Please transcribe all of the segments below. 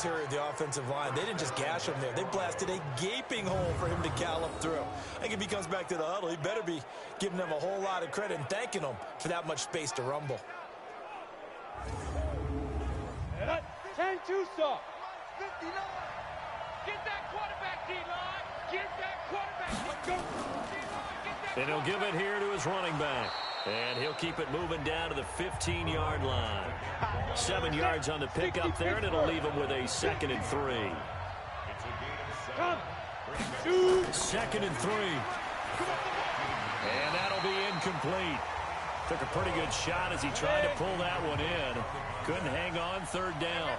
interior of the offensive line. They didn't just gash him there. They blasted a gaping hole for him to gallop through. I think if he comes back to the huddle, he better be giving them a whole lot of credit and thanking them for that much space to rumble. 10-2 soft. 59. Get that quarterback, D-line. Get that quarterback. And he'll give it here to his running back. And he'll keep it moving down to the 15-yard line. 7 yards on the pickup there, and it'll leave him with a 2nd and 3. 2nd and 3. And that'll be incomplete. Took a pretty good shot as he tried to pull that one in. Couldn't hang on, 3rd down.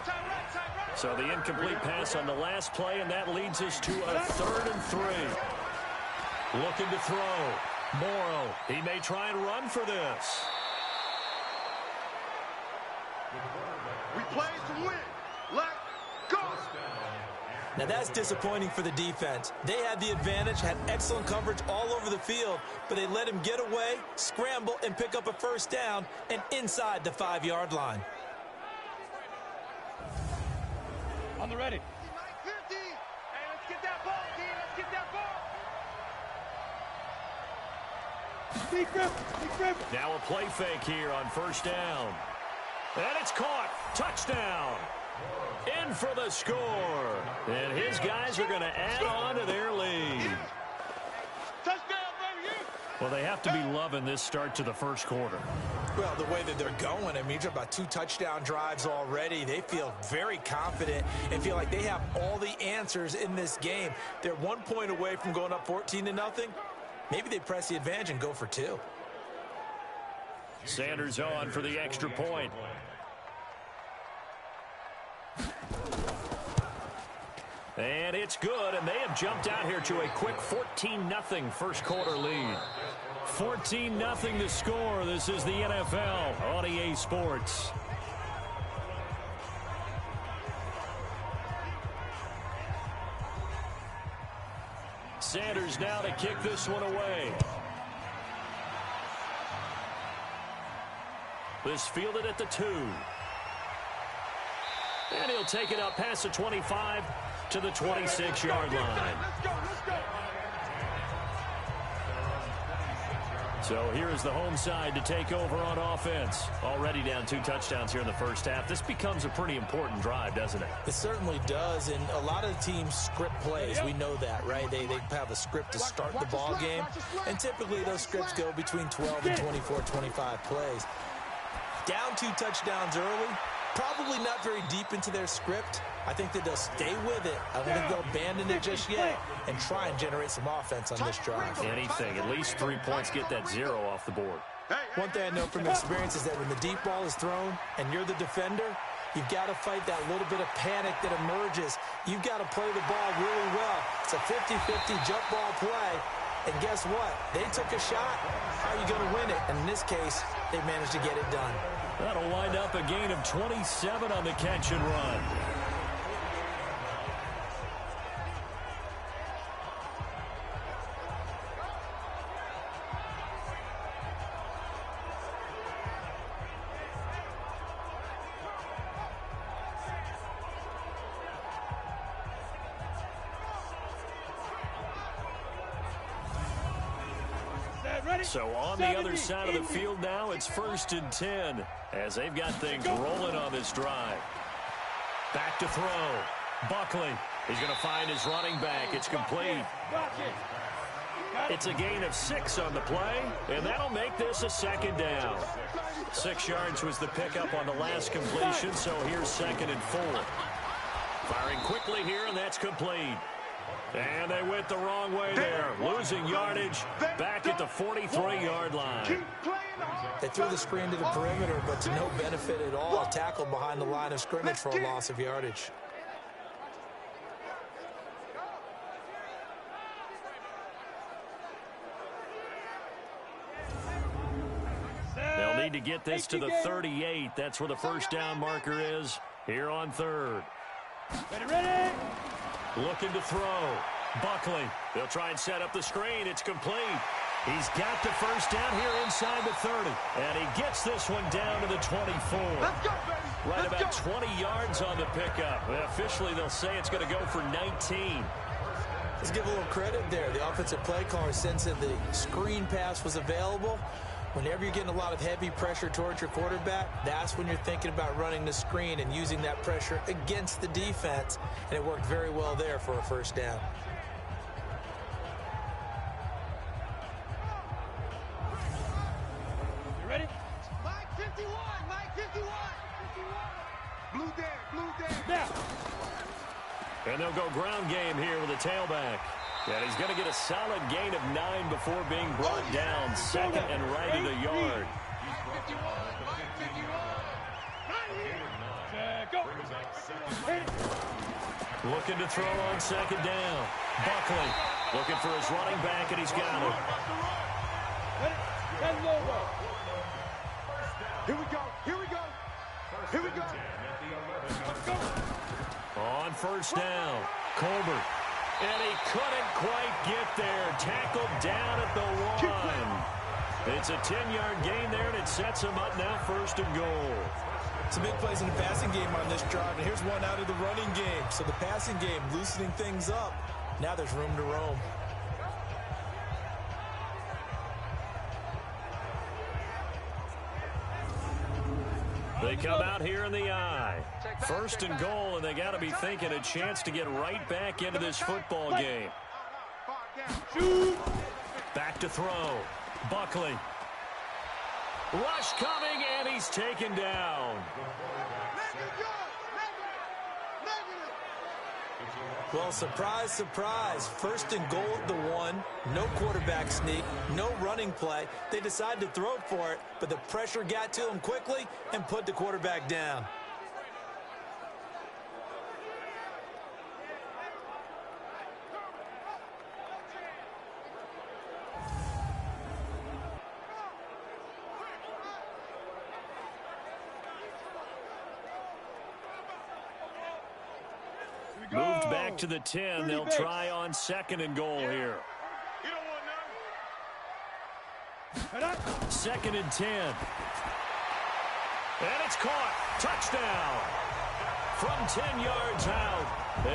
So the incomplete pass on the last play, and that leads us to a 3rd and 3. Looking to throw. Morrow, he may try and run for this. We play to win. Let's go. Now that's disappointing for the defense. They had the advantage, had excellent coverage all over the field, but they let him get away, scramble, and pick up a 1st down and inside the 5-yard line. On the ready. 50. Hey, let's get that ball, D. Let's get that ball. Now a play fake here on 1st down. And it's caught. Touchdown. In for the score. And his guys are going to add on to their lead. Touchdown, baby. Well, they have to be loving this start to the 1st quarter. Well, the way that they're going, I mean, you're about 2 touchdown drives already. They feel very confident and feel like they have all the answers in this game. They're 1 point away from going up 14-0. Maybe they press the advantage and go for 2. Sanders on for the extra point. And it's good, and they have jumped out here to a quick 14-0 1st quarter lead. 14-0 the score. This is the NFL on EA Sports. Sanders now to kick this one away. This fielded at the 2. And he'll take it up past the 25 to the 26-yard line. So here's the home side to take over on offense. Already down 2 touchdowns here in the 1st half. This becomes a pretty important drive, doesn't it? It certainly does, and a lot of the teams script plays. We know that, right? They have a script to start the ball game, and typically those scripts go between 12 and 24, 25 plays. Down 2 touchdowns early, probably not very deep into their script. I think that they'll stay with it. I don't think they'll abandon it just yet and try and generate some offense on this drive. Anything. At least 3 points, get that 0 off the board. One thing I know from experience is that when the deep ball is thrown and you're the defender, you've got to fight that little bit of panic that emerges. You've got to play the ball really well. It's a 50-50 jump ball play. And guess what? They took a shot. How are you going to win it? And in this case, they managed to get it done. That'll wind up a gain of 27 on the catch and run. So on the other side of the field now, it's 1st and 10 as they've got things rolling on this drive. Back to throw. Buckley. He's going to find his running back. It's complete. It's a gain of 6 on the play, and that'll make this a 2nd down. 6 yards was the pickup on the last completion, so here's 2nd and 4. Firing quickly here, and that's complete. And they went the wrong way there, losing yardage back at the 43-yard line. They threw the screen to the perimeter, but to no benefit at all. Tackled behind the line of scrimmage for a loss of yardage. They'll need to get this to the 38. That's where the 1st down marker is here on 3rd. Ready. Looking to throw. Buckley. They'll try and set up the screen. It's complete. He's got the first down here inside the 30. And he gets this one down to the 24. Let's go, baby. Right about 20 yards on the pickup. Officially, they'll say it's going to go for 19. Let's give a little credit there. The offensive play caller sensed the screen pass was available. Whenever you're getting a lot of heavy pressure towards your quarterback, that's when you're thinking about running the screen and using that pressure against the defense. And it worked very well there for a first down. You ready? Mike 51, Mike 51. Blue there. Now. And they'll go ground game here with a tailback. And he's going to get a solid gain of 9 before being brought down. Second and right at the yard. Mike 51, Mike 51. Right here. Go. Looking to throw on second down. Buckley looking for his running back, and he's got him. Ready? And logo. Here we go. Here we go. Go. On first down, Colbert. And he couldn't quite get there. Tackled down at the 1. It's a 10-yard gain there, and it sets him up now first and goal. Some big plays in the passing game on this drive, and here's one out of the running game. So the passing game loosening things up. Now there's room to roam. They come out here in the I. First and goal, and they got to be thinking a chance to get right back into this football game. Shoot. Back to throw. Buckley. Rush coming, and he's taken down. Well, surprise, surprise. First and goal at the 1. No quarterback sneak, no running play. They decided to throw for it, but the pressure got to him quickly and put the quarterback down. Moved back to the 10. They'll try on second and goal here. You don't want none. Second and 10. And it's caught. Touchdown. From 10 yards out,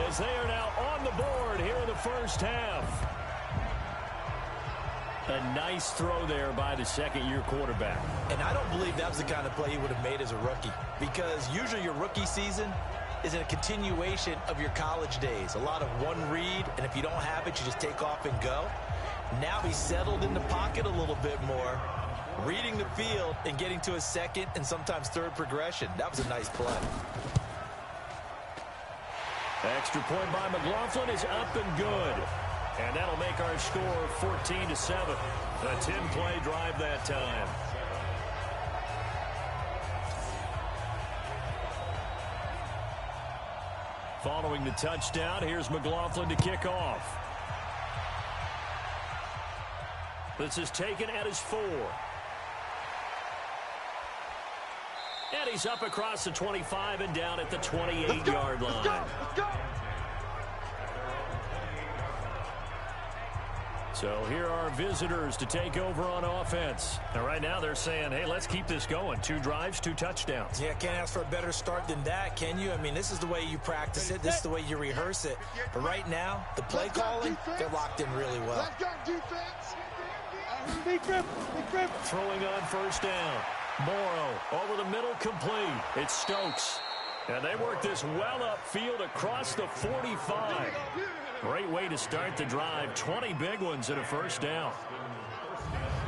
as they are now on the board here in the first half. A nice throw there by the second-year quarterback. And I don't believe that was the kind of play he would have made as a rookie, because usually your rookie season is a continuation of your college days. A lot of one read, and if you don't have it, you just take off and go. Now he's settled in the pocket a little bit more, reading the field and getting to a second and sometimes third progression. That was a nice play. Extra point by McLaughlin is up and good. And that'll make our score 14-7. A 10-play drive that time. Following the touchdown, here's McLaughlin to kick off. This is taken at his 4. And he's up across the 25 and down at the 28-yard line. Let's go. So here are visitors to take over on offense. And right now they're saying, hey, let's keep this going. 2 drives, 2 touchdowns. Yeah, can't ask for a better start than that, can you? I mean, this is the way you practice it. This is the way you rehearse it. But right now, the play calling, they're locked in really well. Let's go, defense. Big grip. Throwing on first down. Morrow over the middle, complete. It's Stokes. And they work this well upfield across the 45. Great way to start the drive. 20 big ones and a first down.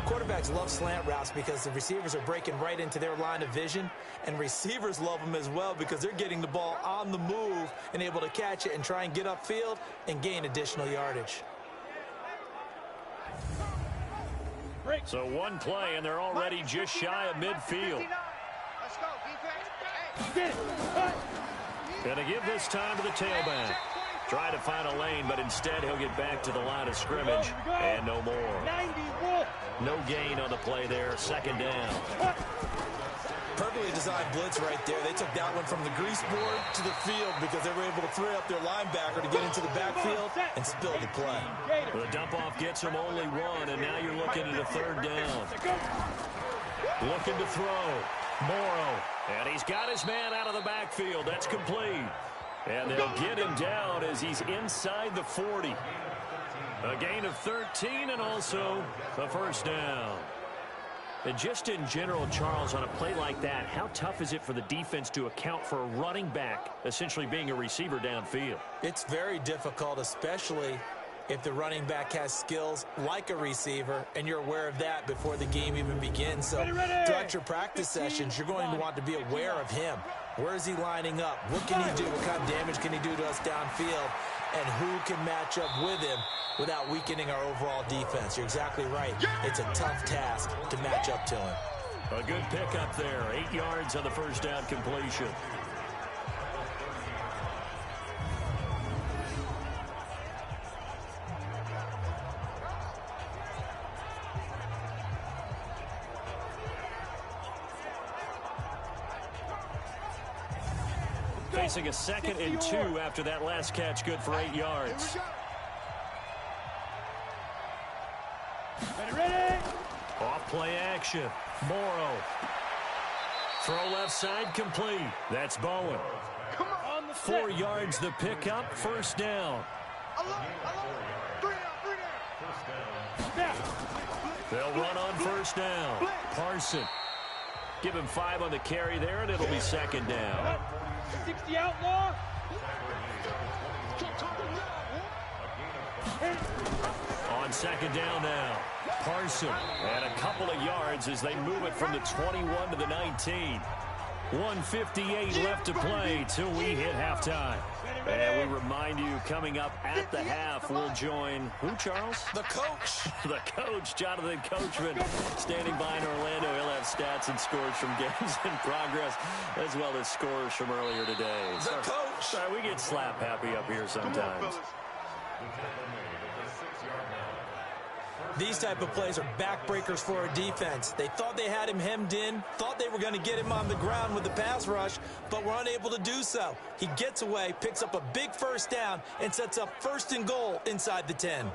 Quarterbacks love slant routes because the receivers are breaking right into their line of vision, and receivers love them as well because they're getting the ball on the move and able to catch it and try and get upfield and gain additional yardage. So one play, and they're already just shy of midfield. Let's go, defense. Get it. Gonna give this time to the tailback. Try to find a lane, but instead he'll get back to the line of scrimmage. And no more. 91. No gain on the play there. Second down. Perfect carefully designed blitz right there. They took that one from the grease board to the field because they were able to free up their linebacker to get into the backfield and spill the play. The dump-off gets him only one, and now you're looking at a third down. Looking to throw. Morrow. And he's got his man out of the backfield. That's complete. And they'll get him down as he's inside the 40. A gain of 13 and also a first down. And just in general, Charles, on a play like that, how tough is it for the defense to account for a running back essentially being a receiver downfield? It's very difficult, especially if the running back has skills like a receiver, and you're aware of that before the game even begins. So throughout your practice sessions, you're going to want to be aware of him. Where is he lining up? What can he do? What kind of damage can he do to us downfield? And who can match up with him without weakening our overall defense? You're exactly right. It's a tough task to match up to him. A good pickup there. 8 yards on the first down completion. Facing a 2nd and 2 after that last catch, good for 8 yards. Ready? Off play action. Morrow. Throw left side complete. That's Bowen. 4 yards the pickup, first down. They'll run on first down. Parson. Give him 5 on the carry there, and it'll be second down. 60 outlaw. On second down now. Parson. And a couple of yards as they move it from the 21 to the 19. 1:58 left to play till we hit halftime. And we remind you, coming up at the half, we'll join who, Charles? The coach. The coach, Jonathan Coachman, standing by in Orlando. He'll have stats and scores from games in progress, as well as scores from earlier today. The coach. Sorry, we get slap happy up here sometimes. These type of plays are backbreakers for a defense. They thought they had him hemmed in, thought they were going to get him on the ground with the pass rush, but were unable to do so. He gets away, picks up a big first down, and sets up 1st and goal inside the 10.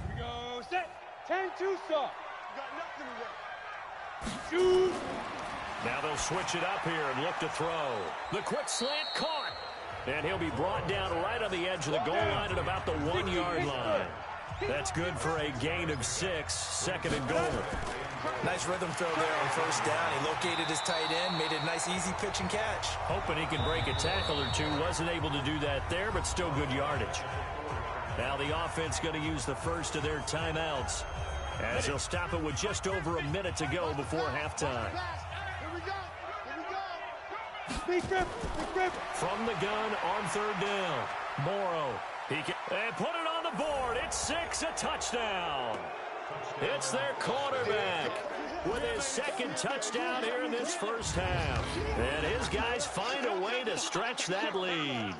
We go set. 10-2 stop. Got nothing to shoot. Now they'll switch it up here and look to throw. The quick slant caught. And he'll be brought down right on the edge of the goal line at about the 1-yard line. That's good for a gain of 6, 2nd and goal. Nice rhythm throw there on first down. He located his tight end, made it a nice easy pitch and catch. Hoping he can break a tackle or two. Wasn't able to do that there, but still good yardage. Now the offense going to use the first of their timeouts, as he'll stop it with just over a minute to go before halftime. From the gun on third down. Morrow. And put it on the board. It's 6, a touchdown. It's their quarterback with his 2nd touchdown here in this first half. And his guys find a way to stretch that lead.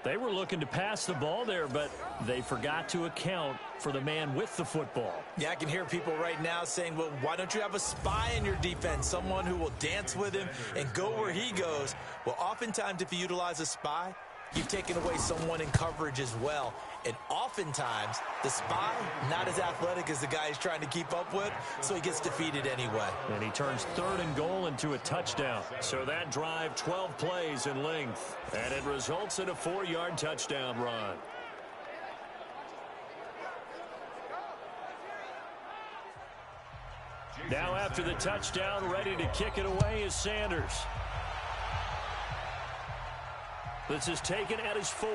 They were looking to pass the ball there, but they forgot to account for the man with the football. Yeah, I can hear people right now saying, well, why don't you have a spy in your defense, someone who will dance with him and go where he goes? Well, oftentimes if you utilize a spy, you've taken away someone in coverage as well. And oftentimes, the spy, not as athletic as the guy he's trying to keep up with, so he gets defeated anyway. And he turns 3rd and goal into a touchdown. So that drive, 12 plays in length. And it results in a 4-yard touchdown run. Now after the touchdown, ready to kick it away is Sanders. This is taken at his 4.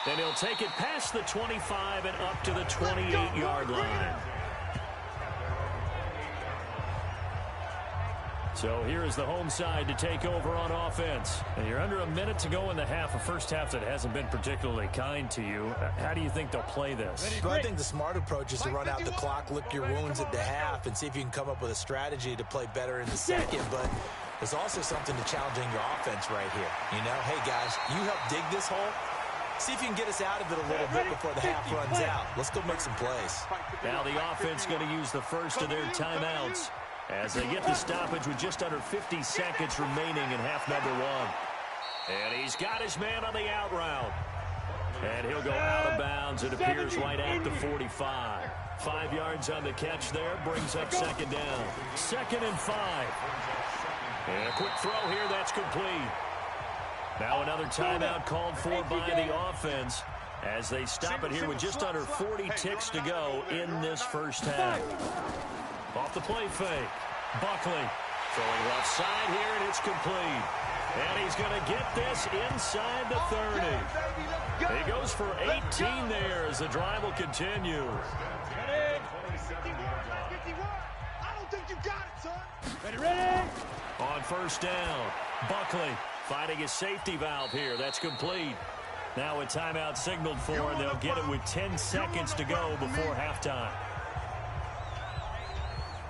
And he'll take it past the 25 and up to the 28-yard line. So here is the home side to take over on offense. And you're under a minute to go in the half, a first half that hasn't been particularly kind to you. How do you think they'll play this? Well, I think the smart approach is to run out the clock, lick your wounds at the half, and see if you can come up with a strategy to play better in the second. But There's also something to challenging your offense right here. You know, hey, guys, you help dig this hole. See if you can get us out of it a little bit before the half runs out. Let's go make some plays. Now the offense going to use the first of their timeouts as they get the stoppage with just under 50 seconds remaining in half number one. And he's got his man on the out route. And he'll go out of bounds. It appears right at the 45. 5 yards on the catch there. Brings up second down. 2nd and 5. And a quick throw here. That's complete. Now another timeout called for by the offense as they stop it here with just under 40 ticks to go in this first half. Off the play fake. Buckley throwing left side here, and it's complete. And he's going to get this inside the 30. He goes for 18 there as the drive will continue. I don't think you got it, son. Ready. On first down, Buckley finding a safety valve here. That's complete. Now a timeout signaled for, and they'll get it with 10 seconds to go before halftime.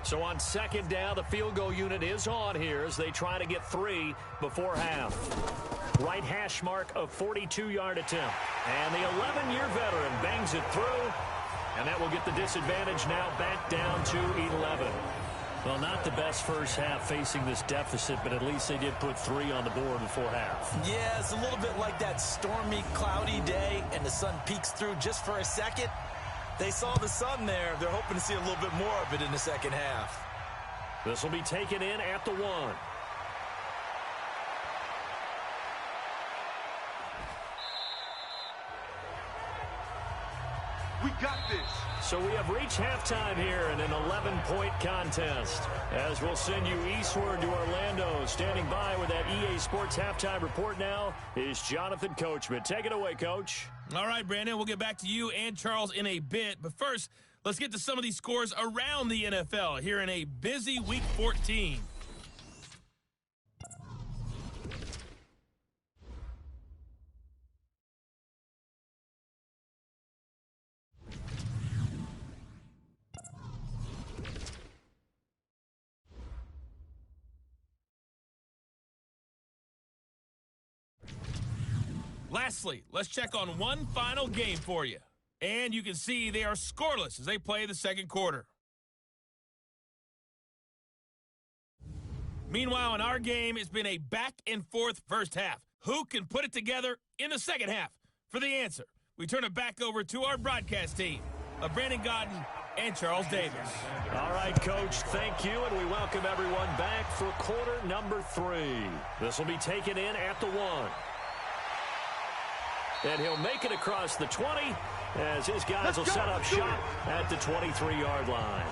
So on second down, the field goal unit is on here as they try to get 3 before half. Right hash mark of 42-yard attempt. And the 11-year veteran bangs it through, and that will get the disadvantage now back down to 11. Well, not the best first half facing this deficit, but at least they did put 3 on the board before half. Yeah, it's a little bit like that stormy, cloudy day, and the sun peeks through just for a second. They saw the sun there. They're hoping to see a little bit more of it in the second half. This will be taken in at the 1. We got this. So we have reached halftime here in an 11-point contest. As we'll send you eastward to Orlando. Standing by with that EA Sports halftime report now is Jonathan Coachman. Take it away, Coach. All right, Brandon, we'll get back to you and Charles in a bit. But first, let's get to some of these scores around the NFL here in a busy Week 14. Lastly, let's check on one final game for you. And you can see they are scoreless as they play the second quarter. Meanwhile, in our game, it's been a back-and-forth first half. Who can put it together in the second half? For the answer, we turn it back over to our broadcast team of Brandon Godden and Charles Davis. All right, Coach, thank you, and we welcome everyone back for quarter number 3. This will be taken in at the 1. And he'll make it across the 20 as his guys will set up shop at the 23-yard line.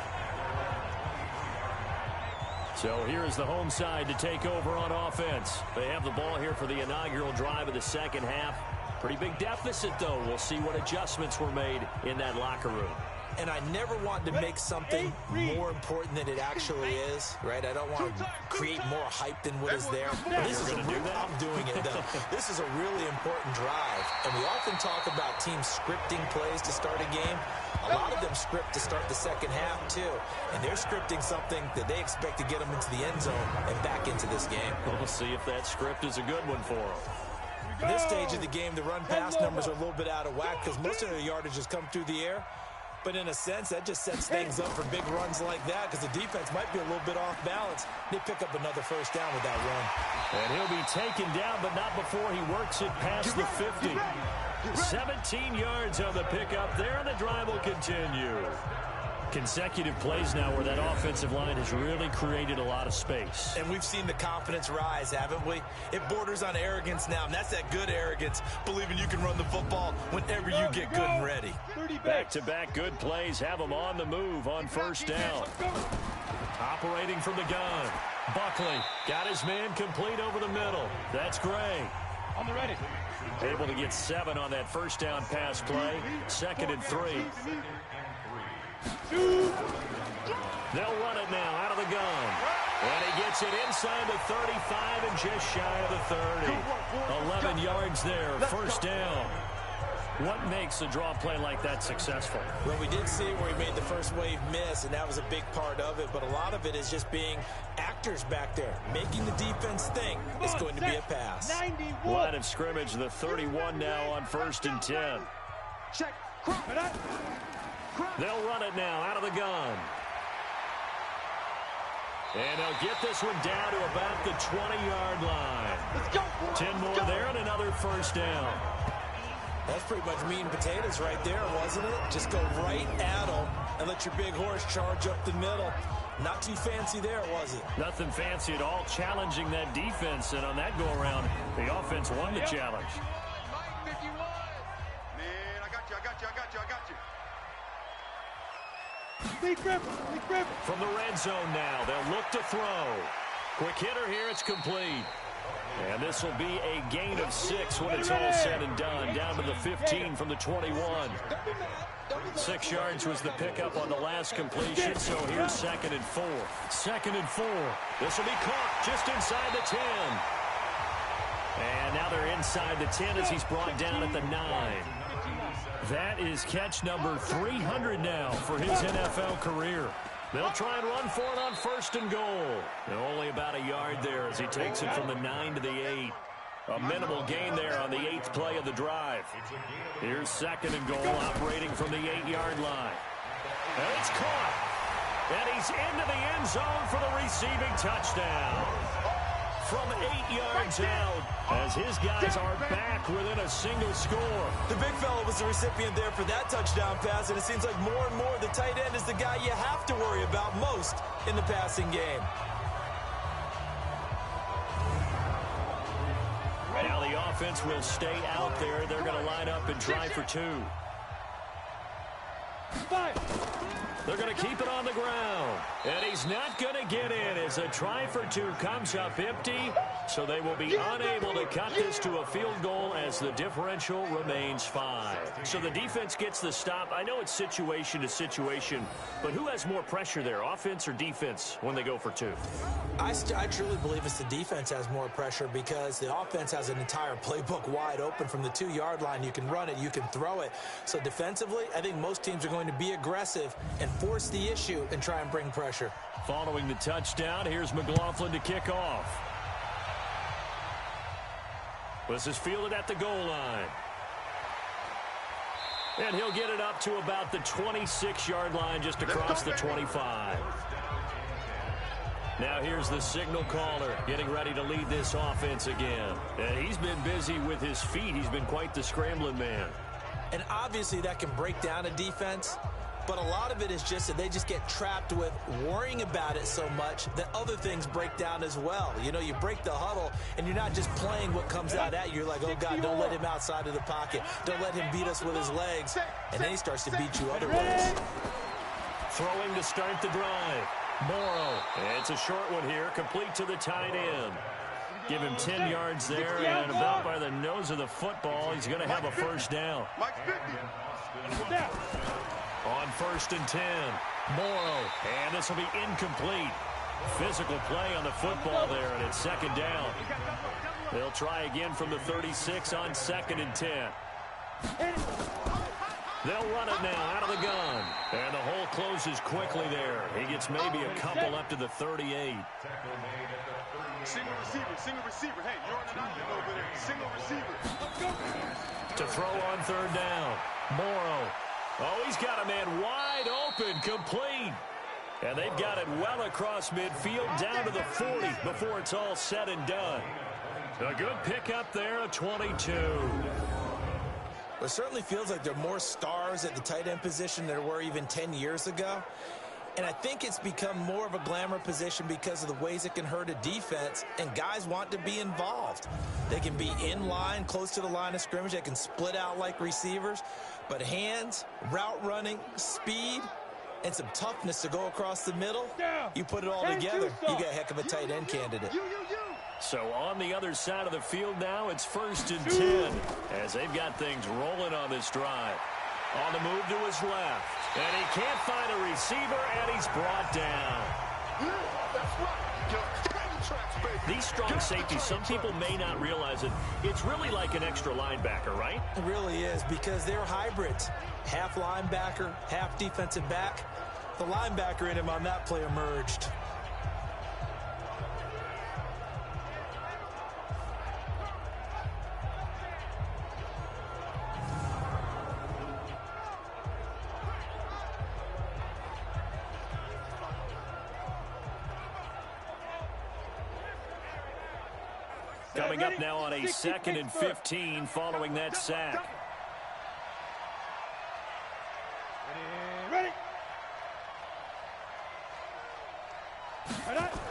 So here is the home side to take over on offense. They have the ball here for the inaugural drive of the second half. Pretty big deficit, though. We'll see what adjustments were made in that locker room. And I never want to make something more important than it actually is, right? I don't want to create more hype than what is there. But this is I'm doing it, though. This is a really important drive. And we often talk about teams scripting plays to start a game. A lot of them script to start the second half, too. And they're scripting something that they expect to get them into the end zone and back into this game. We'll see if that script is a good one for them. At this stage of the game, the run-pass numbers are a little bit out of whack because most of their yardage has come through the air. But in a sense, that just sets things up for big runs like that because the defense might be a little bit off balance. They pick up another first down with that run. And he'll be taken down, but not before he works it past the 50. 17 yards on the pickup there, and the drive will continue. Consecutive plays now where that offensive line has really created a lot of space. And we've seen the confidence rise, haven't we? It borders on arrogance now, and that's that good arrogance, believing you can run the football whenever you get good and ready. Back-to-back good plays have them on the move on first down. Operating from the gun. Buckley got his man complete over the middle. That's Gray. On the ready. Able to get 7 on that first down pass play. 2nd and 3. They'll run it now out of the gun. And he gets it inside the 35 and just shy of the 30. 11 yards there, first down. What makes a draw play like that successful? Well, we did see it where he made the first wave miss, and that was a big part of it. But a lot of it is just being actors back there, making the defense think it's going to be a pass. Line of scrimmage, the 31 now on 1st and 10. Check. They'll run it now out of the gun. And they'll get this one down to about the 20-yard line. Let's go. 10 more there and another first down. That's pretty much meat and potatoes right there, wasn't it? Just go right at them and let your big horse charge up the middle. Not too fancy there, was it? Nothing fancy at all, challenging that defense. And on that go-around, the offense won the challenge. Man, I got you. Lee Griffin. From the red zone now, they'll look to throw. Quick hitter here, it's complete. And this will be a gain of 6 when it's all said and done. Down to the 15 from the 21. 6 yards was the pickup on the last completion, so here's 2nd and 4. 2nd and 4. This will be caught just inside the 10. And now they're inside the 10 as he's brought down at the 9. That is catch number 300 now for his NFL career. They'll try and run for it on 1st and goal. And only about a yard there as he takes it from the 9 to the 8. A minimal gain there on the 8th play of the drive. Here's 2nd and goal operating from the 8-yard line. And it's caught. And he's into the end zone for the receiving touchdown. From 8 yards out as his guys are back within a single score. The big fella was the recipient there for that touchdown pass, and it seems like more and more the tight end is the guy you have to worry about most in the passing game. Now the offense will stay out there. They're going to line up and try for 2. They're going to keep it on the ground. And he's not going to get in as a try for 2 comes up empty. So they will be unable to cut this to a field goal as the differential remains 5. So the defense gets the stop. I know it's situation to situation, but who has more pressure there, offense or defense, when they go for 2? I truly believe it's the defense has more pressure because the offense has an entire playbook wide open from the 2-yard line. You can run it, you can throw it. So defensively, I think most teams are going to be aggressive and force the issue and try and bring pressure. Following the touchdown, here's McLaughlin to kick off. This is fielded at the goal line. And he'll get it up to about the 26-yard line just across the 25. Now here's the signal caller getting ready to lead this offense again. And he's been busy with his feet. He's been quite the scrambling man. And obviously that can break down a defense, but a lot of it is just that they just get trapped with worrying about it so much that other things break down as well. You know, you break the huddle, and you're not just playing what comes out at you. You're like, oh, God, don't let him outside of the pocket. Don't let him beat us with his legs. And then he starts to beat you other ways. Throwing to start the drive. Morrow. It's a short one here, complete to the tight end. Give him 10 yards there, and about by the nose of the football, he's going to have a first down. On 1st and 10, Morrow, and this will be incomplete. Physical play on the football there, and it's 2nd down. They'll try again from the 36 on 2nd and 10. They'll run it now out of the gun, and the hole closes quickly there. He gets maybe a couple up to the 38. Single receiver. Hey, you're on an island over there. Single receiver. Let's go. To throw on 3rd down, Morrow. Oh, he's got a man wide open, complete. And they've got it well across midfield down to the 40 before it's all said and done. A good pickup there, a 22. Well, it certainly feels like there are more stars at the tight end position than there were even 10 years ago. And I think it's become more of a glamour position because of the ways it can hurt a defense, and guys want to be involved. They can be in line, close to the line of scrimmage. They can split out like receivers. But hands, route running, speed, and some toughness to go across the middle, you put it all together, you got a heck of a tight end candidate. So on the other side of the field now, it's 1st and 10 as they've got things rolling on this drive. On the move to his left. And he can't find a receiver, and he's brought down. That's right. These strong safeties, some people may not realize it. It's really like an extra linebacker, right? It really is, because they're hybrids. Half linebacker, half defensive back. The linebacker in him on that play emerged. Coming up now on a 2nd and 15 following that sack. Ready.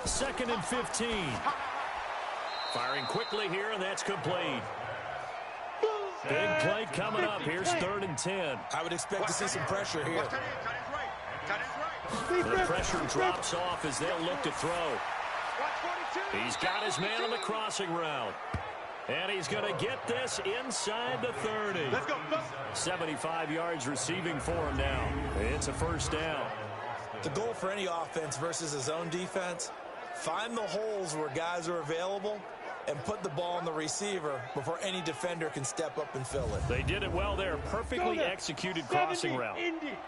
2nd and 15. Firing quickly here, and that's complete. Big play coming up. Here's 3rd and 10. I would expect to see some pressure here. The pressure drops off as they'll look to throw. He's got his man on the crossing route. And he's going to get this inside the 30. Let's go. 75 yards receiving for him now. It's a 1st down. The goal for any offense versus a zone defense, find the holes where guys are available and put the ball on the receiver before any defender can step up and fill it. They did it well there. Perfectly executed crossing route.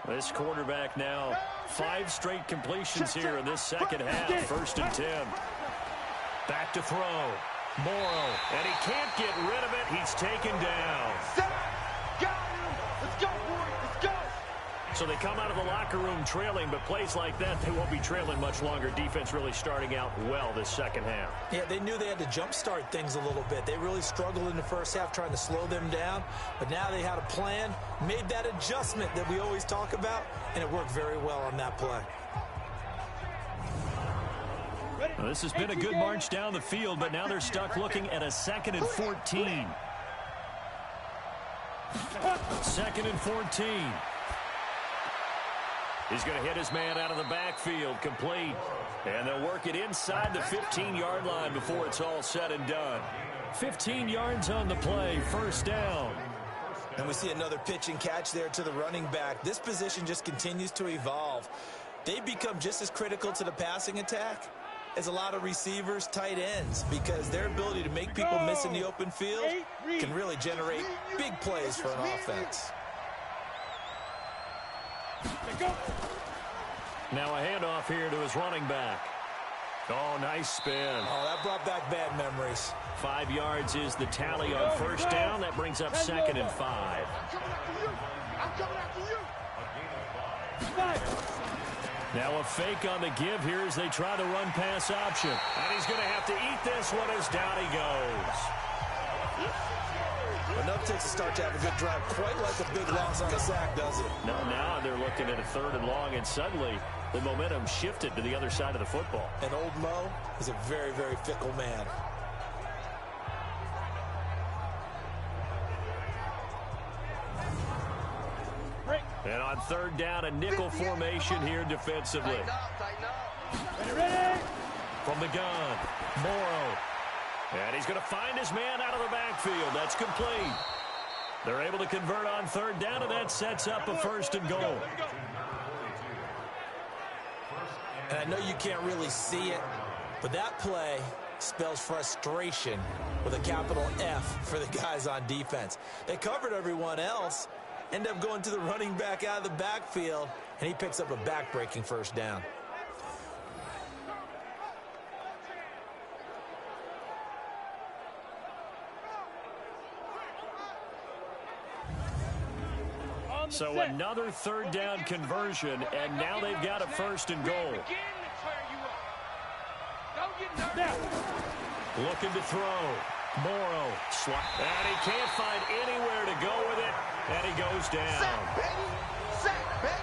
This quarterback now 5 straight completions here in this 2nd half. 1st and 10. Back to throw. Morrow. And he can't get rid of it. He's taken down. Got him. Let's go, boys. Let's go. So they come out of the locker room trailing, but plays like that, they won't be trailing much longer. Defense really starting out well this 2nd half. Yeah, they knew they had to jumpstart things a little bit. They really struggled in the 1st half trying to slow them down, but now they had a plan, made that adjustment that we always talk about, and it worked very well on that play. Well, this has been a good march down the field, but now they're stuck looking at a 2nd and 14. 2nd and 14. He's going to hit his man out of the backfield, complete. And they'll work it inside the 15-yard line before it's all said and done. 15 yards on the play, 1st down. And we see another pitch and catch there to the running back. This position just continues to evolve. They become just as critical to the passing attack as a lot of receivers, tight ends, because their ability to make people miss in the open field can really generate big plays for an offense. Now a handoff here to his running back. Oh, nice spin. Oh, that brought back bad memories. 5 yards is the tally on 1st down. That brings up 2nd and 5. I'm coming after you. Now a fake on the give here as they try the run-pass option. And he's going to have to eat this one as down he goes. Enough takes a start to have a good drive, quite like a big loss on a sack, does it? No, now they're looking at a 3rd and long, and suddenly the momentum shifted to the other side of the football. And old Mo is a very, very fickle man. And on 3rd down, a nickel formation here defensively. From the gun, Morrow. And he's going to find his man out of the backfield. That's complete. They're able to convert on 3rd down, and that sets up a 1st and goal. And I know you can't really see it, but that play spells frustration with a capital F for the guys on defense. They covered everyone else, end up going to the running back out of the backfield, and he picks up a back-breaking 1st down. So another 3rd down conversion, and now they've got a 1st and goal. Looking to throw. Morrow. And he can't find anywhere to go with it, and he goes down. Sack, baby. Sack, baby.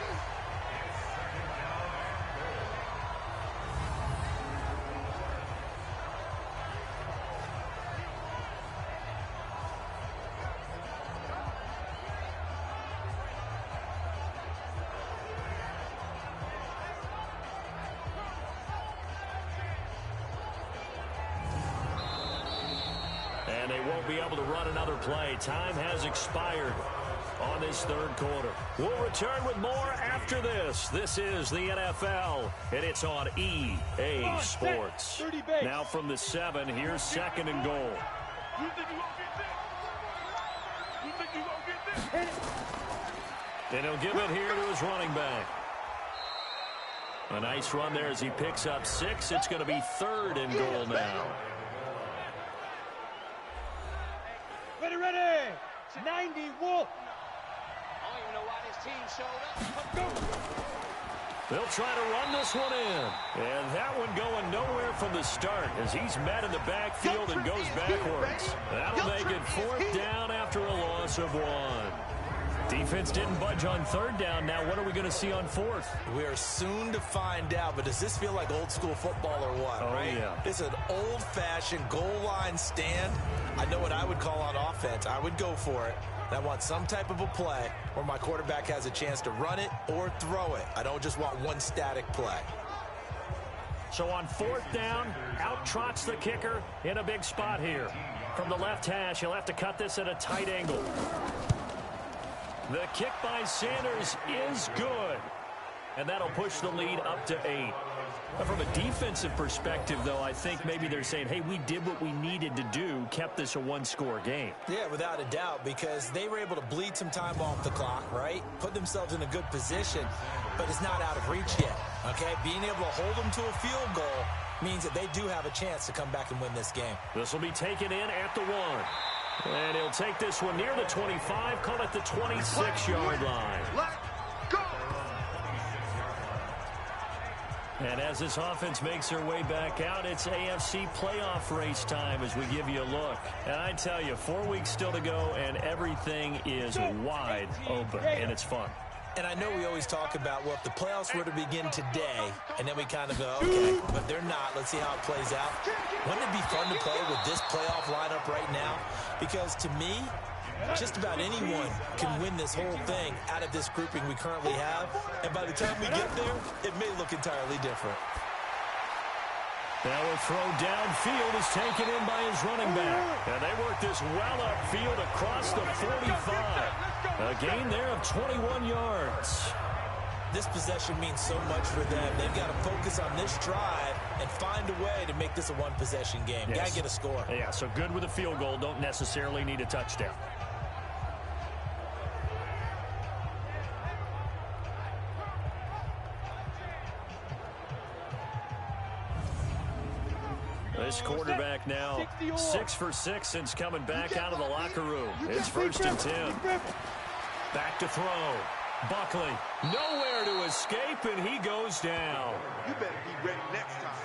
And they won't be able to run another play. Time has expired. on this third quarter. We'll return with more after this. This is the NFL, and it's on EA Sports. Now from the 7, here's 2nd and goal. You think you gonna get this? You think you gonna get this? And he'll give it here to his running back. A nice run there as he picks up 6. It's going to be 3rd and goal now. Ready. 90 Wolf. I don't even know why this team showed up. They'll try to run this one in. And that one going nowhere from the start as he's met in the backfield and goes backwards. That'll make it 4th down after a loss of 1. Defense didn't budge on 3rd down. Now what are we going to see on 4th? We are soon to find out, but does this feel like old school football or what? Oh, right? yeah. It's an old-fashioned goal line stand. I know what I would call on offense. I would go for it. I want some type of a play where my quarterback has a chance to run it or throw it. I don't just want one static play. So on 4th down, out trots the kicker in a big spot here. From the left hash, he'll have to cut this at a tight angle. The kick by Sanders is good. And that'll push the lead up to 8. But from a defensive perspective, though, I think maybe they're saying, hey, we did what we needed to do, kept this a 1-score game. Yeah, without a doubt, because they were able to bleed some time off the clock, right? Put themselves in a good position, but it's not out of reach yet, okay? Being able to hold them to a field goal means that they do have a chance to come back and win this game. This will be taken in at the 1. And he'll take this one near the 25, call it the 26-yard line. Let go. And as this offense makes their way back out, it's AFC playoff race time as we give you a look. And I tell you, 4 weeks still to go, and everything is wide open, and it's fun. And I know we always talk about, well, if the playoffs were to begin today, and then we kind of go, okay, but they're not. Let's see how it plays out. Wouldn't it be fun to play with this playoff lineup right now? Because to me, just about anyone can win this whole thing out of this grouping we currently have. And by the time we get there, it may look entirely different. Now a throw downfield is taken in by his running back. And they work this well upfield across the 45. A gain there of 21 yards. This possession means so much for them. They've got to focus on this drive and find a way to make this a one-possession game. Yes. Got to get a score. Yeah, so good with a field goal. Don't necessarily need a touchdown. This quarterback now 6 for 6 since coming back out of the locker room. It's 1st and 10. Back to throw. Buckley nowhere to escape, and he goes down. You better be ready next time.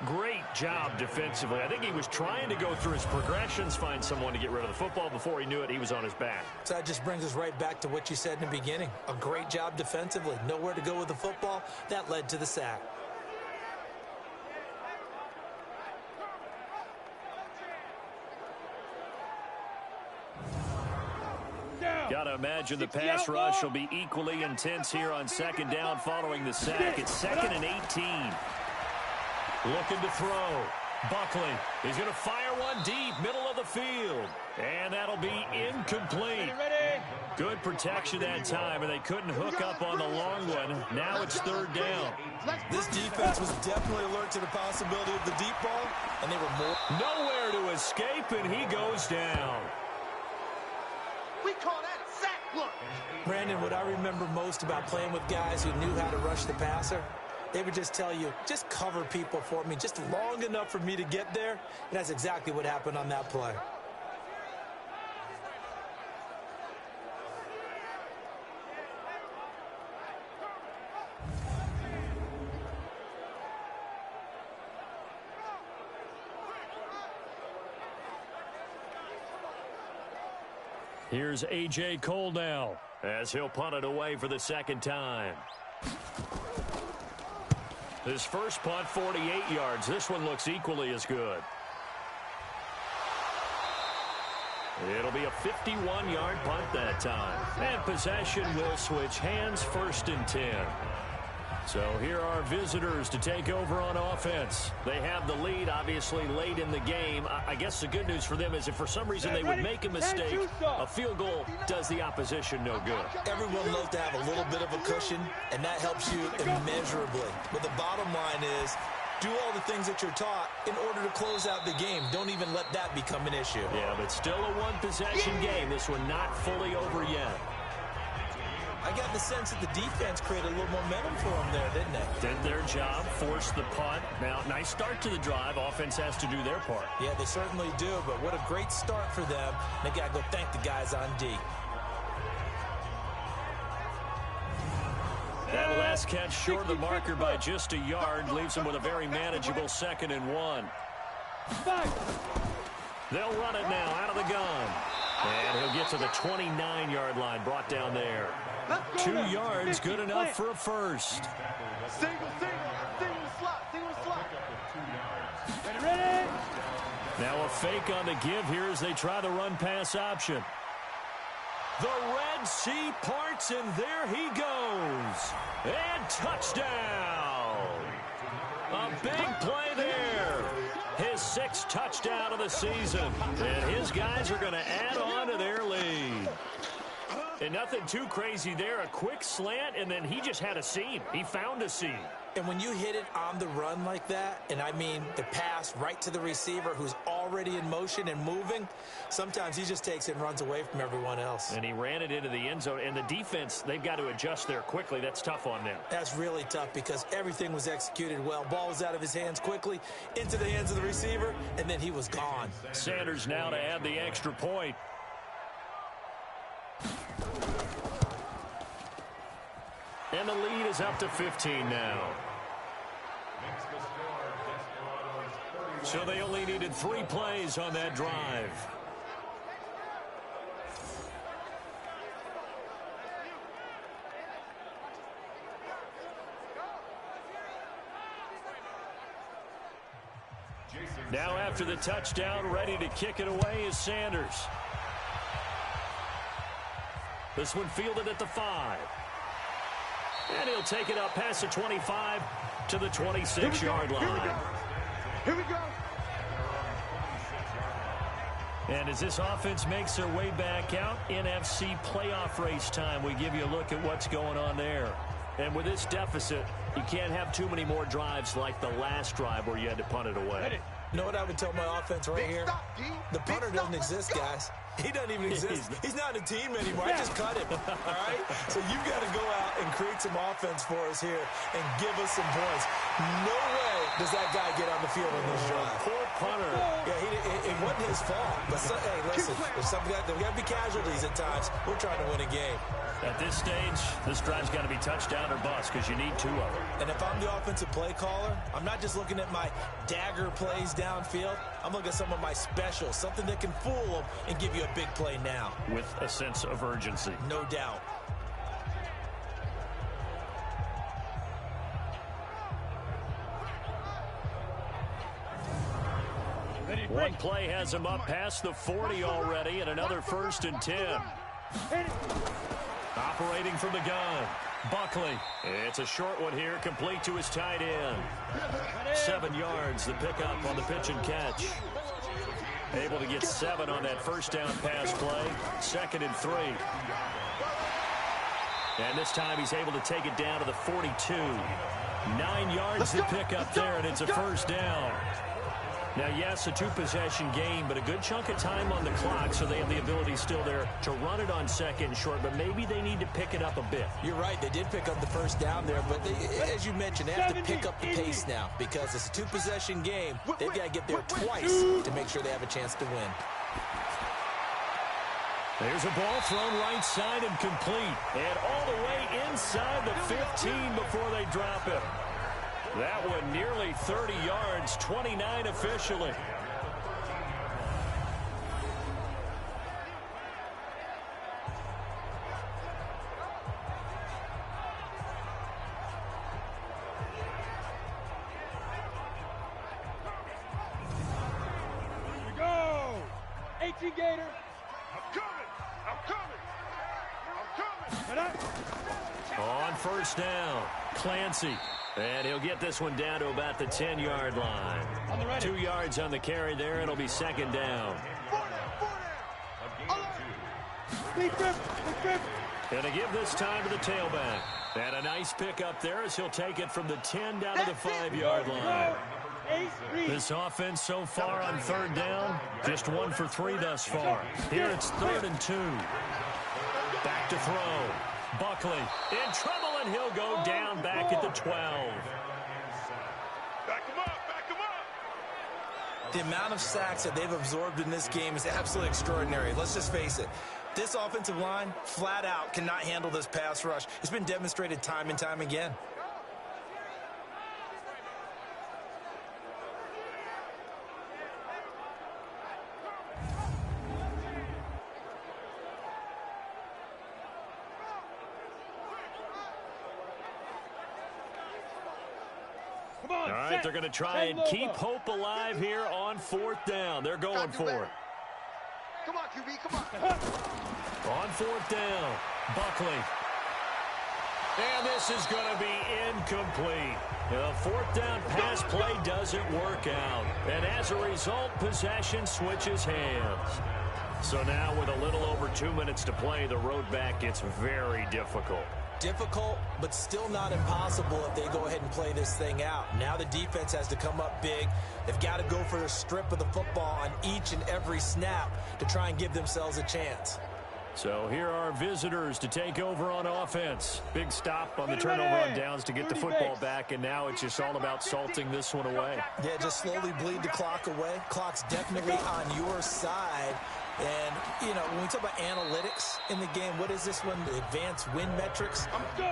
Great job defensively. I think he was trying to go through his progressions, find someone to get rid of the football. Before he knew it, he was on his back. So that just brings us right back to what you said in the beginning. A great job defensively. Nowhere to go with the football. That led to the sack. Got to imagine the pass rush will be equally intense here on 2nd down following the sack. It's 2nd and 18. Looking to throw. Buckley is going to fire one deep, middle of the field. And that'll be incomplete. Good protection that time, and they couldn't hook up on the long one. Now it's 3rd down. This defense was definitely alert to the possibility of the deep ball, and they were more. Nowhere to escape, and he goes down. We call that a sack. Look. Brandon, what I remember most about playing with guys who knew how to rush the passer, they would just tell you, just cover people for me, just long enough for me to get there. And that's exactly what happened on that play. Here's A.J. Cole now as he'll punt it away for the 2nd time. His first punt, 48 yards. This one looks equally as good. It'll be a 51-yard punt that time. And possession will switch hands, 1st and 10. So here are visitors to take over on offense. They have the lead, obviously, late in the game. I guess the good news for them is if for some reason they would make a mistake, a field goal does the opposition no good. Everyone loves to have a little bit of a cushion, and that helps you immeasurably. But the bottom line is, do all the things that you're taught in order to close out the game. Don't even let that become an issue. Yeah, but still a one-possession game. This one not fully over yet. I got the sense that the defense created a little momentum for them there, didn't they? Did their job, forced the punt. Now, nice start to the drive. Offense has to do their part. Yeah, they certainly do, but what a great start for them. They got to go thank the guys on D. That last catch short of the marker by just a yard leaves him with a very manageable 2nd and 1. They'll run it now out of the gun. And he'll get to the 29-yard line, brought down there. 2 yards, good enough for a first. Single slot. Ready? Now a fake on the give here as they try the run-pass option. The Red Sea parts, and there he goes. And touchdown. A big play there. His 6th touchdown of the season. And his guys are going to add on to their lead. And nothing too crazy there. A quick slant, and then he just had a seam. He found a seam. And when you hit it on the run like that, and I mean the pass right to the receiver who's already in motion and moving, sometimes he just takes it and runs away from everyone else. And he ran it into the end zone. And the defense, they've got to adjust there quickly. That's tough on them. That's really tough because everything was executed well. Ball was out of his hands quickly, into the hands of the receiver, and then he was gone. Sanders now to add the extra point. And the lead is up to 15 now. So they only needed 3 plays on that drive. Now after the touchdown, ready to kick it away is Sanders. This one fielded at the 5. And he'll take it up past the 25 to the 26-yard line. Here we go. And as this offense makes their way back out, NFC playoff race time, we give you a look at what's going on there. And with this deficit, you can't have too many more drives like the last drive where you had to punt it away. You know what I would tell my offense right here? The punter doesn't exist, guys. He doesn't even exist. He's not a team anymore. I just cut him, all right? So you've got to go out and create some offense for us here and give us some points. No way does that guy get on the field on this drive. Poor punter. Yeah, it wasn't his fault. But, hey, listen, there's got to be casualties at times. We're trying to win a game. At this stage, this drive's got to be touchdown or bust because you need 2 of them. And if I'm the offensive play caller, I'm not just looking at my dagger plays downfield. I'm looking at some of my specials, something that can fool them and give you a big play now. With a sense of urgency. No doubt. One play has him up past the 40 already, and another 1st and 10. Operating from the gun, Buckley. It's a short one here, complete to his tight end. 7 yards, the pickup on the pitch and catch. Able to get 7 on that first down pass play. 2nd and 3. And this time he's able to take it down to the 42. 9 yards to pick up there, and it's a first down. Now, yes, a 2-possession game, but a good chunk of time on the clock, so they have the ability still there to run it on 2nd and short, but maybe they need to pick it up a bit. You're right. They did pick up the first down there, but as you mentioned, they have to pick up the pace now because it's a 2-possession game. They've got to get there twice to make sure they have a chance to win. There's a ball thrown right side and complete, and all the way inside the 15 before they drop it. That one nearly 30 yards, 29 officially. Here we go. 18 Gator. I'm coming. Head up. On first down, Clancy. And he'll get this one down to about the 10-yard line. 2 yards on the carry there. It'll be second down. Going to give this time to the tailback. And a nice pick up there as he'll take it from the 10 down to the 5-yard line. This offense so far on third down, just 1 for 3 thus far. Here it's 3rd and 2. Back to throw. Buckley in trouble, and he'll go down back at the 12. Back him up, back him up. The amount of sacks that they've absorbed in this game is absolutely extraordinary. Let's just face it. This offensive line, flat out, cannot handle this pass rush. It's been demonstrated time and time again. All right, they're going to try and keep hope alive here on 4th down. They're going for it. Come on, QB, come on. On 4th down, Buckley. And this is going to be incomplete. The 4th down pass play doesn't work out. And as a result, possession switches hands. So now with a little over 2 minutes to play, the road back gets very difficult. Difficult, but still not impossible if they go ahead and play this thing out. Now the defense has to come up big. They've got to go for a strip of the football on each and every snap to try and give themselves a chance. So here are visitors to take over on offense. Big stop on the turnover on downs to get the football back, and now it's just all about salting this one away. Yeah, just slowly bleed the clock away. Clock's definitely on your side. And, you know, when we talk about analytics in the game, what is this one? The advanced win metrics?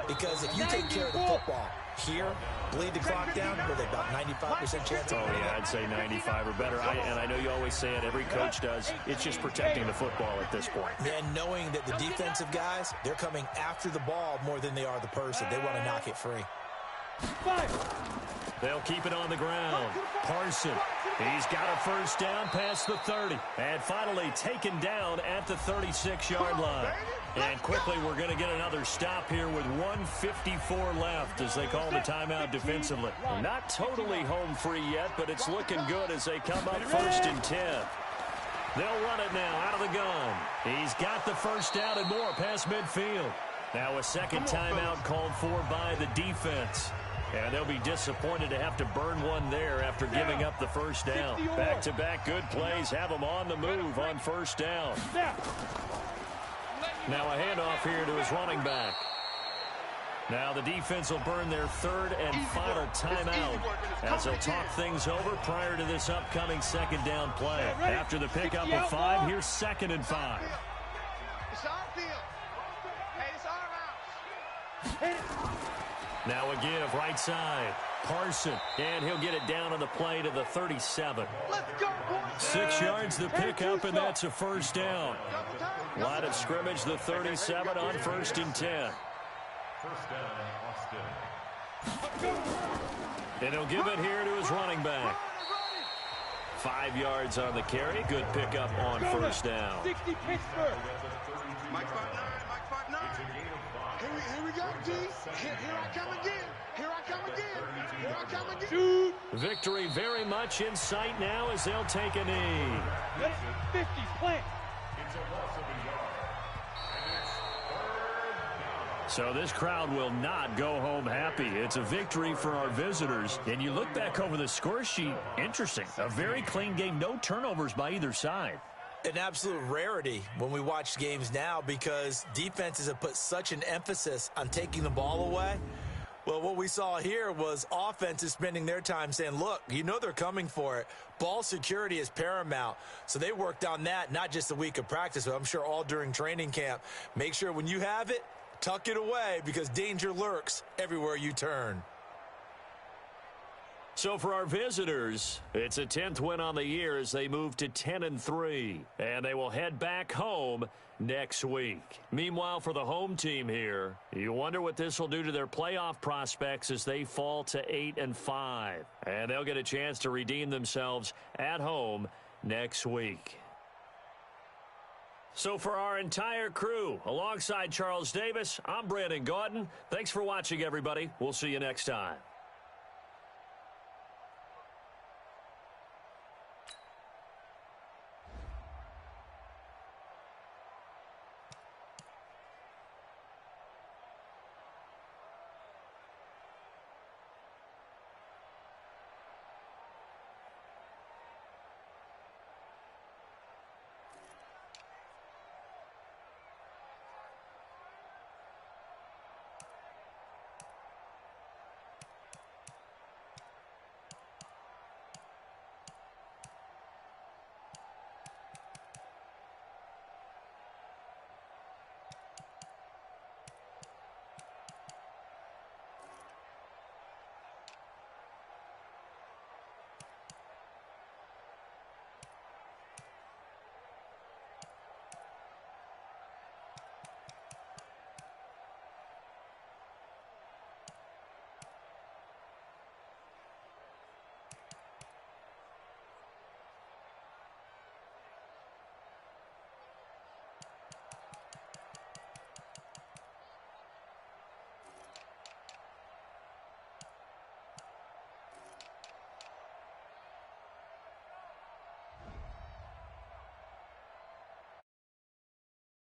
Because if you take care of the football here, bleed the clock down, what are they, about 95% chance? Oh, yeah, I'd say 95 or better. And I know you always say it, every coach does. It's just protecting the football at this point. And knowing that the defensive guys, they're coming after the ball more than they are the person. They want to knock it free. They'll keep it on the ground. Parson, he's got a first down past the 30. And finally taken down at the 36-yard line. And quickly we're going to get another stop here with 1:54 left as they call the timeout defensively. Not totally home free yet, but it's looking good as they come up 1st and 10. They'll run it now out of the gun. He's got the first down and more past midfield. Now a second timeout called for by the defense. And they'll be disappointed to have to burn one there after giving up the first down. Back-to-back good plays have them on the move on first down. Now a handoff here to his running back. Now the defense will burn their 3rd and final timeout as they'll talk things over prior to this upcoming second down play. After the pickup of 5, here's 2nd and 5. It's our field. Hey, it's our house. Now a give right side. Parson, and he'll get it down on the play to the 37. Let's go, boys. 6 yards the pickup, and that's a first down. Line of scrimmage, the 37 on 1st and 10. And he'll give it here to his running back. 5 yards on the carry. Good pickup on first down. 60 Pittsburgh. Mike 5'9", Mike 5'9". Here we go, D. Here I come again. Here I come again. Here I come again. Shoot. Victory very much in sight now as they'll take a knee. 50, plant. So this crowd will not go home happy. It's a victory for our visitors. And you look back over the score sheet, interesting. A very clean game, no turnovers by either side. An absolute rarity when we watch games now because defenses have put such an emphasis on taking the ball away. Well, what we saw here was offenses spending their time saying, look, you know they're coming for it. Ball security is paramount. So they worked on that, not just a week of practice, but I'm sure all during training camp. Make sure when you have it, tuck it away because danger lurks everywhere you turn. So for our visitors, it's a 10th win on the year as they move to 10-3. And they will head back home next week. Meanwhile, for the home team here, you wonder what this will do to their playoff prospects as they fall to 8-5. And they'll get a chance to redeem themselves at home next week. So for our entire crew, alongside Charles Davis, I'm Brandon Gaudin. Thanks for watching, everybody. We'll see you next time.